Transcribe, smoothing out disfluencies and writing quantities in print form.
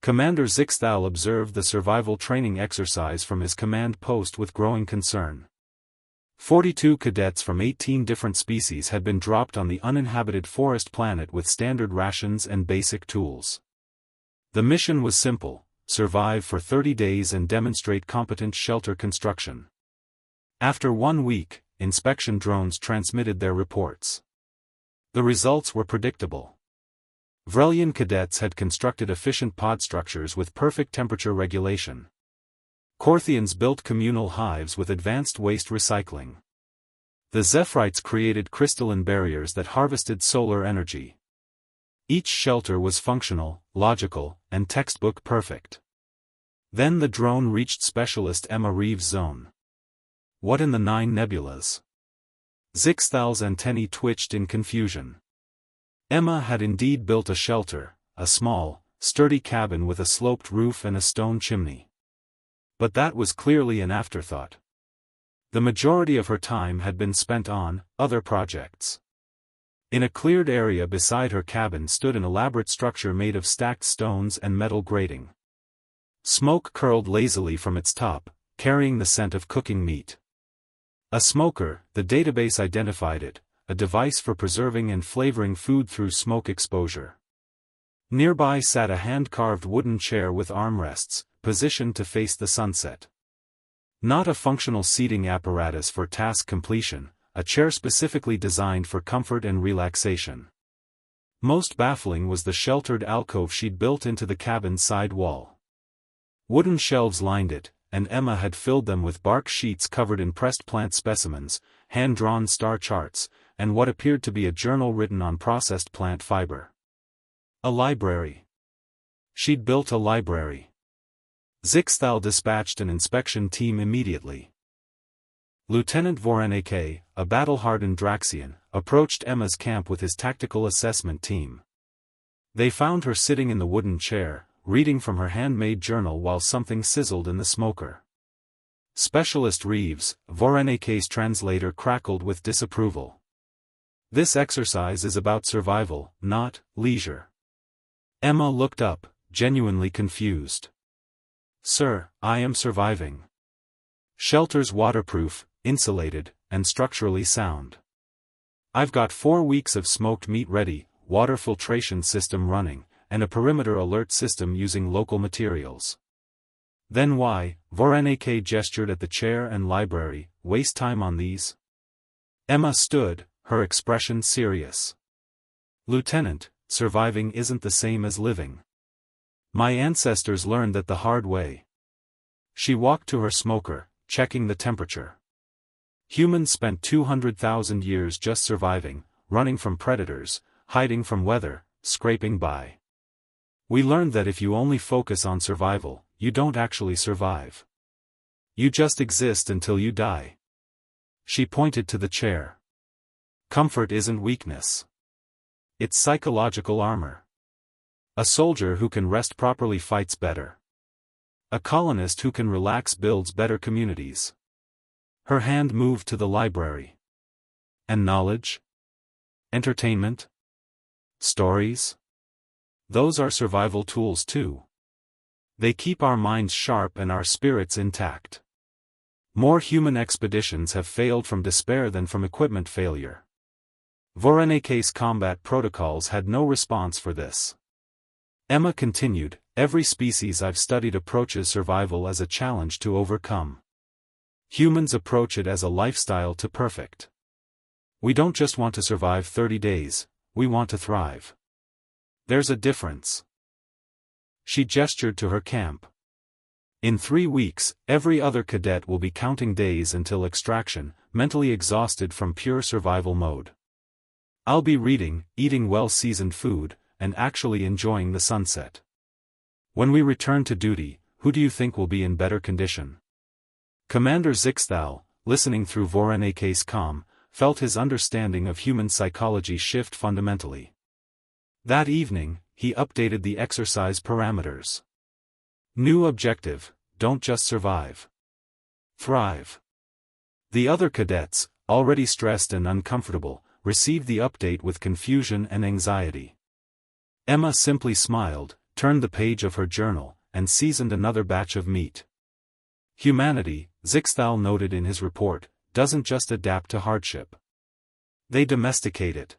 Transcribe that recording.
Commander Zixthal observed the survival training exercise from his command post with growing concern. 42 cadets from 18 different species had been dropped on the uninhabited forest planet with standard rations and basic tools. The mission was simple: survive for 30 days and demonstrate competent shelter construction. After 1 week, inspection drones transmitted their reports. The results were predictable. Vrelian cadets had constructed efficient pod structures with perfect temperature regulation. Korthians built communal hives with advanced waste recycling. The Zephyrites created crystalline barriers that harvested solar energy. Each shelter was functional, logical, and textbook perfect. Then the drone reached Specialist Emma Reeves' zone. What in the 9 nebulas? Zixthal's antennae twitched in confusion. Emma had indeed built a shelter, a small, sturdy cabin with a sloped roof and a stone chimney. But that was clearly an afterthought. The majority of her time had been spent on other projects. In a cleared area beside her cabin stood an elaborate structure made of stacked stones and metal grating. Smoke curled lazily from its top, carrying the scent of cooking meat. A smoker, the database identified it, a device for preserving and flavoring food through smoke exposure. Nearby sat a hand-carved wooden chair with armrests, positioned to face the sunset. Not a functional seating apparatus for task completion, a chair specifically designed for comfort and relaxation. Most baffling was the sheltered alcove she'd built into the cabin's side wall. Wooden shelves lined it, and Emma had filled them with bark sheets covered in pressed plant specimens, hand-drawn star charts, and what appeared to be a journal written on processed plant fiber. A library. She'd built a library. Zixthal dispatched an inspection team immediately. Lieutenant Vorenake, a battle-hardened Draxian, approached Emma's camp with his tactical assessment team. They found her sitting in the wooden chair, reading from her handmade journal while something sizzled in the smoker. Specialist Reeves, Vorenake's translator, crackled with disapproval. This exercise is about survival, not leisure. Emma looked up, genuinely confused. Sir, I am surviving. Shelter's waterproof, insulated, and structurally sound. I've got 4 weeks of smoked meat ready, water filtration system running, and a perimeter alert system using local materials. Then why, Vorenake gestured at the chair and library, waste time on these? Emma stood, her expression serious. Lieutenant, surviving isn't the same as living. My ancestors learned that the hard way. She walked to her smoker, checking the temperature. Humans spent 200,000 years just surviving, running from predators, hiding from weather, scraping by. We learned that if you only focus on survival, you don't actually survive. You just exist until you die. She pointed to the chair. Comfort isn't weakness. It's psychological armor. A soldier who can rest properly fights better. A colonist who can relax builds better communities. Her hand moved to the library. And knowledge? Entertainment? Stories? Those are survival tools too. They keep our minds sharp and our spirits intact. More human expeditions have failed from despair than from equipment failure. Vorenake's combat protocols had no response for this. Emma continued, every species I've studied approaches survival as a challenge to overcome. Humans approach it as a lifestyle to perfect. We don't just want to survive 30 days, we want to thrive. There's a difference. She gestured to her camp. In 3 weeks, every other cadet will be counting days until extraction, mentally exhausted from pure survival mode. I'll be reading, eating well-seasoned food, and actually enjoying the sunset. When we return to duty, who do you think will be in better condition? Commander Zixthal, listening through Vorenake's comm, felt his understanding of human psychology shift fundamentally. That evening, he updated the exercise parameters. New objective, don't just survive. Thrive. The other cadets, already stressed and uncomfortable, received the update with confusion and anxiety. Emma simply smiled, turned the page of her journal, and seasoned another batch of meat. Humanity, Zixthal noted in his report, doesn't just adapt to hardship. They domesticate it.